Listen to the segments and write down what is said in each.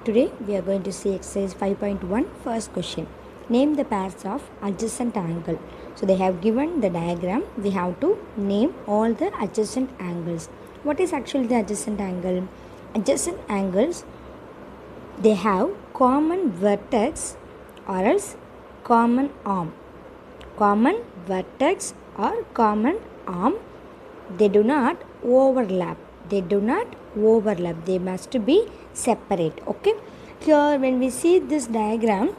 Today we are going to see exercise 5.1 first question. Name the pairs of adjacent angle. So they have given the diagram. We have to name all the adjacent angles. What is actually the adjacent angle? Adjacent angles, they have common vertex or else common arm. Common vertex or common arm. They do not overlap. They must be separate. Okay, here when we see this diagram,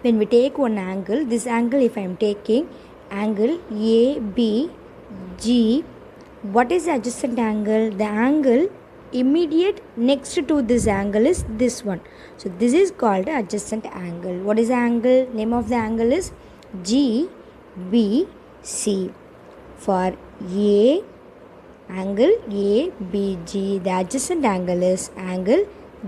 when we take one angle, this angle, if I am taking angle ABG, what is the adjacent angle? The angle immediate next to this angle is this one. So this is called adjacent angle. What is the angle? Name of the angle is GBC. For A, angle ABG, the adjacent angle is angle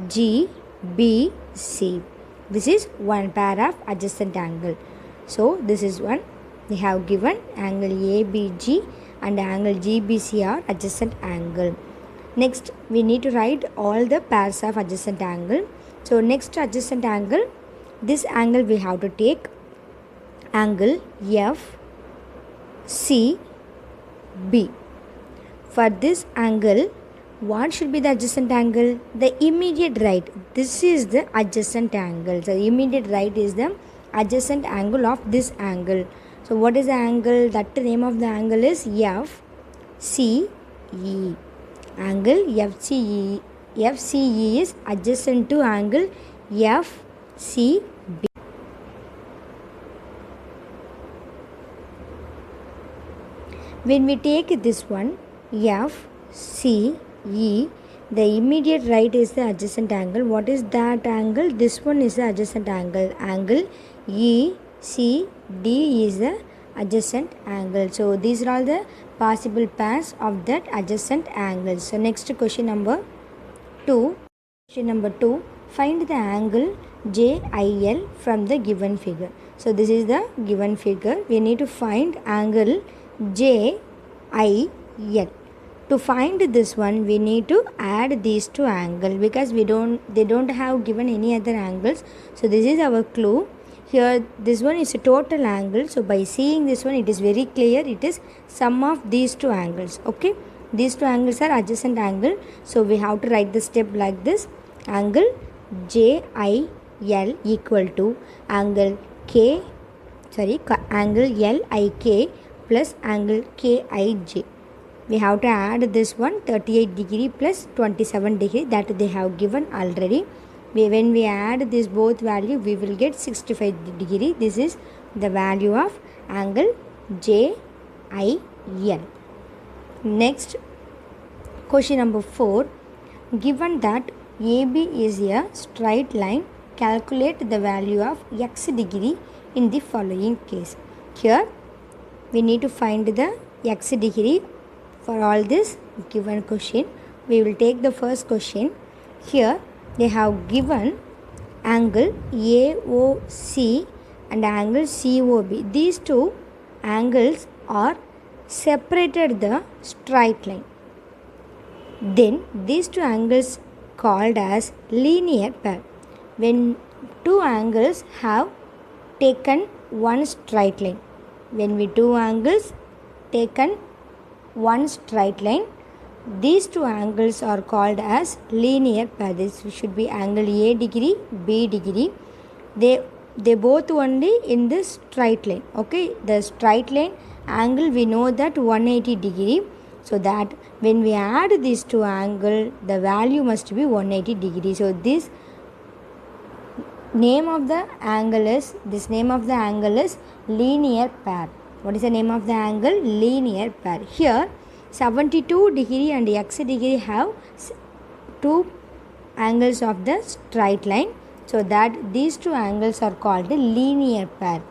GBC. This is one pair of adjacent angle. So this is one. They have given angle ABG and angle GBC are adjacent angle. Next, we need to write all the pairs of adjacent angle. So next adjacent angle, this angle we have to take angle FCB. For this angle, what should be the adjacent angle? The immediate right. This is the adjacent angle. So immediate right is the adjacent angle of this angle. So what is the angle? That name of the angle is FCE. Angle FCE. FCE is adjacent to angle FCB. When we take this one, FCE, the immediate right is the adjacent angle. What is that angle? This one is the adjacent angle. Angle ECD is the adjacent angle. So these are all the possible pairs of that adjacent angle. So next question number 2. Question number 2. Find the angle JIL from the given figure. So this is the given figure. We need to find angle JIL. To find this one, we need to add these two angles because they don't have given any other angles. So this is our clue. Here this one is a total angle. So by seeing this one, it is very clear it is sum of these two angles. Okay, these two angles are adjacent angle. So we have to write the step like this. Angle JIL equal to angle angle LIK plus angle KIJ. We have to add this one 38 degree plus 27 degree that they have given already. When we add this both value, we will get 65 degree. This is the value of angle JIL. Next, question number 4. Given that AB is a straight line, calculate the value of x degree in the following case. Here, we need to find the x degree for all this given question. We will take the first question. Here they have given angle AOC and angle COB. These two angles are separated the straight line. Then these two angles called as linear pair. When two angles have taken one straight line. When we two angles taken one straight line, these two angles are called as linear pair. This should be angle A degree, B degree. They both only in this straight line. Okay, the straight line angle we know that 180 degree. So that when we add these two angles, the value must be 180 degree. So this name of the angle is linear pair. What is the name of the angle? Linear pair. Here 72 degree and x degree have two angles of the straight line. So that these two angles are called linear pair.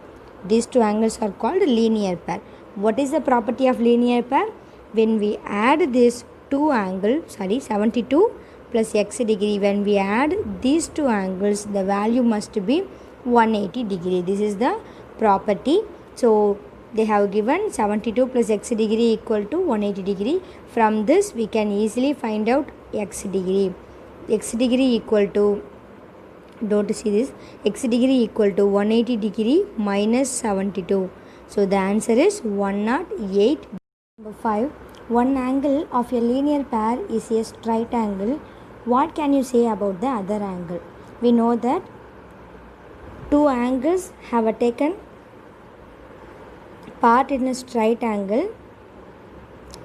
These two angles are called linear pair. What is the property of linear pair? When we add these two angles, 72 plus x degree, when we add these two angles, the value must be 180 degree. This is the property. So they have given 72 plus x degree equal to 180 degree. From this we can easily find out x degree. X degree equal to Don't see this. X degree equal to 180 degree minus 72. So the answer is 108. Number 5. One angle of a linear pair is a straight angle. What can you say about the other angle? We know that two angles have taken part in a straight angle.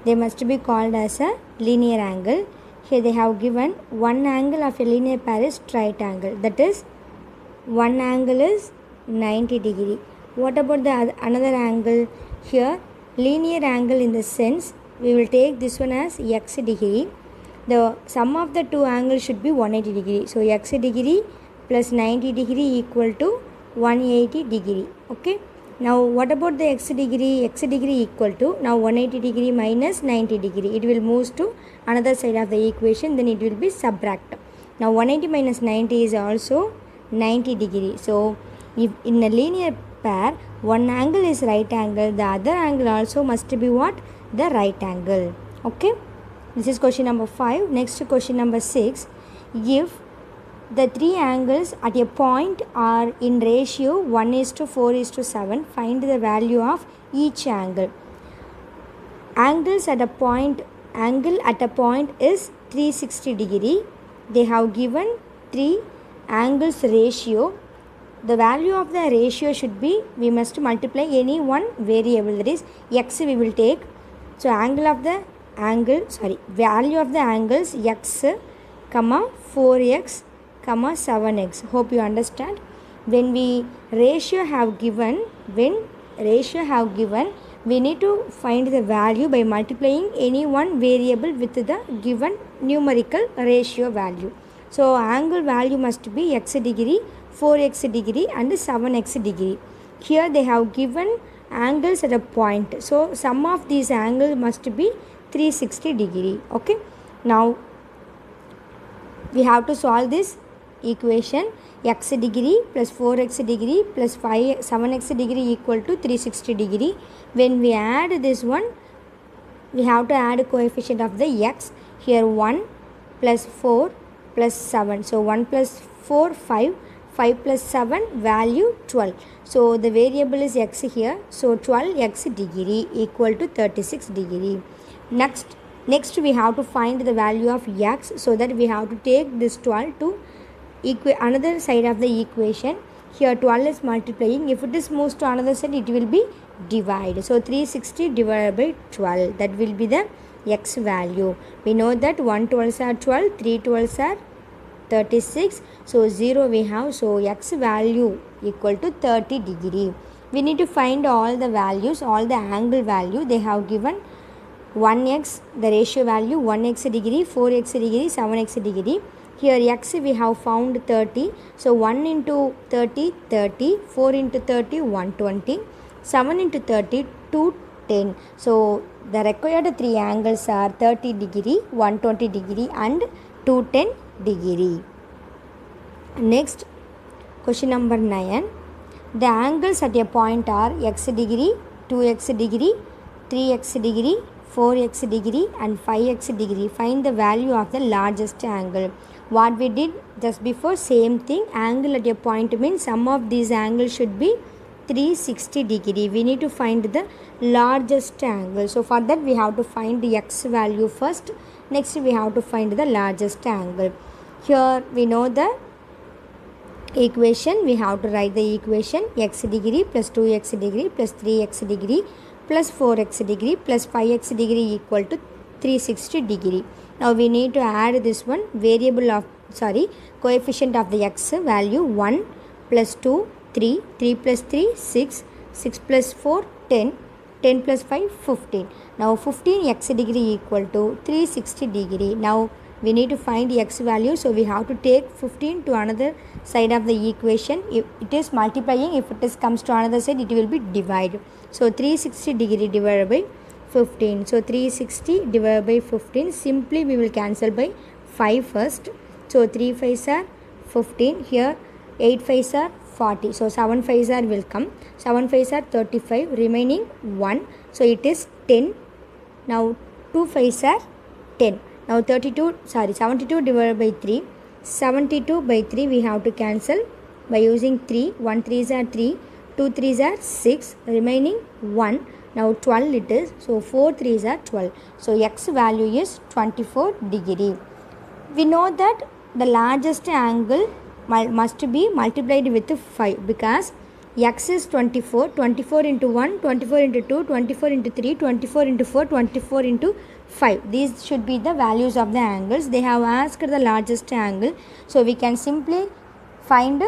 They must be called as a linear angle. Here they have given one angle of a linear pair is straight angle. That is, one angle is 90 degree. What about the another angle? Here linear angle, in the sense we will take this one as x degree. The sum of the two angles should be 180 degree. So x degree plus 90 degree equal to 180 degree. Okay. Now what about the x degree? X degree equal to, now 180 degree minus 90 degree. It will move to another side of the equation, then it will be subtract. Now 180 minus 90 is also 90 degree. So if in a linear pair one angle is right angle, the other angle also must be what? The right angle. Okay. This is question number 5. Next question number 6. If the three angles at a point are in ratio 1:4:7. Find the value of each angle. Angle at a point is 360 degree. They have given three angles ratio. The value of the ratio should be, we must multiply any one variable, that is x we will take. So value of the angles x, 4x, 7x. Hope you understand. When ratio have given, we need to find the value by multiplying any one variable with the given numerical ratio value. So angle value must be x degree, 4x degree and 7x degree. Here they have given angles at a point. So sum of these angles must be 360 degree. Okay. Now we have to solve this equation. X degree plus 4x degree plus 7x degree equal to 360 degree. When we add this one, we have to add a coefficient of the x. Here 1 plus 4 plus 7. So 1 plus 4, 5. 5 plus 7, value 12. So the variable is x here. So 12x degree equal to 36 degree. Next we have to find the value of x. So that we have to take this 12 to another side of the equation. Here 12 is multiplying. If it is moves to another side, it will be divide. So 360 divided by 12. That will be the x value. We know that 1 12s are 12, 3 12s are 36. So 0 we have. So x value equal to 30 degree. We need to find all the values, all the angle value. They have given 1x, the ratio value 1x degree, 4x degree, 7x degree. Here x we have found 30. So 1 into 30, 30. 4 into 30, 120. 7 into 30, 210. So the required three angles are 30 degree, 120 degree and 210 degree. Next, question number 9. The angles at a point are x degree, 2x degree, 3x degree, 4x degree and 5x degree. Find the value of the largest angle. What we did just before, same thing. Angle at a point means sum of these angles should be 360 degree. We need to find the largest angle. So for that we have to find the x value first. Next we have to find the largest angle. Here we know the equation. We have to write the equation. X degree plus 2x degree plus 3x degree plus 4x degree plus 5x degree equal to 360 degree. Now we need to add this one coefficient of the x value 1 plus 2 3, 3 plus 3 6, 6 plus 4 10, 10 plus 5 15. Now 15 x degree equal to 360 degree. Now we need to find the x value. So we have to take 15 to another side of the equation. If it is multiplying, if it is comes to another side, it will be divide. So 360 degree divided by 15. So 360 divided by 15. Simply we will cancel by 5 first. So 3 5s are 15. Here 8 5s are 40. So 7 5s are will come. 7 5s are 35. Remaining 1. So it is 10. Now 2 5s are 10. Now 72 divided by 3. 72 by 3 we have to cancel by using 3. 1 3s are 3, 2 3s are 6, remaining 1. Now 12 it is, so 4 3s are 12. So x value is 24 degree. We know that the largest angle must be multiplied with 5 because x is 24, 24 into 1, 24 into 2, 24 into 3, 24 into 4, 24 into 5. These should be the values of the angles. They have asked the largest angle. So we can simply find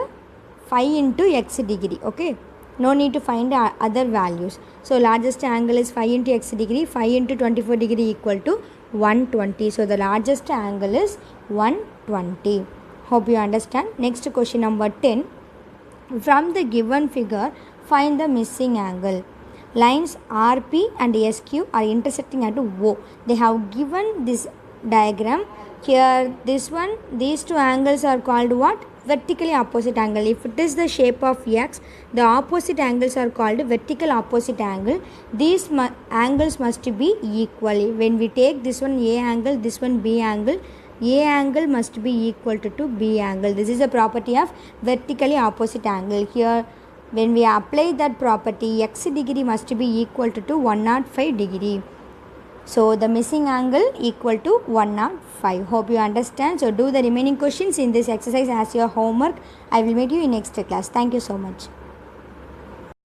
5 into x degree. Okay. No need to find other values. So largest angle is 5 into x degree. 5 into 24 degree equal to 120. So the largest angle is 120. Hope you understand. Next question number 10. From the given figure, find the missing angle. Lines RP and SQ are intersecting at O. They have given this diagram. Here, this one, these two angles are called what? Vertically opposite angle. If it is the shape of X, the opposite angles are called vertical opposite angle. These angles must be equal. When we take this one A angle, this one B angle, A angle must be equal to B angle. This is a property of vertically opposite angle. Here, when we apply that property, x degree must be equal to 105 degree. So, the missing angle equal to 105. Hope you understand. So, do the remaining questions in this exercise as your homework. I will meet you in next class. Thank you so much.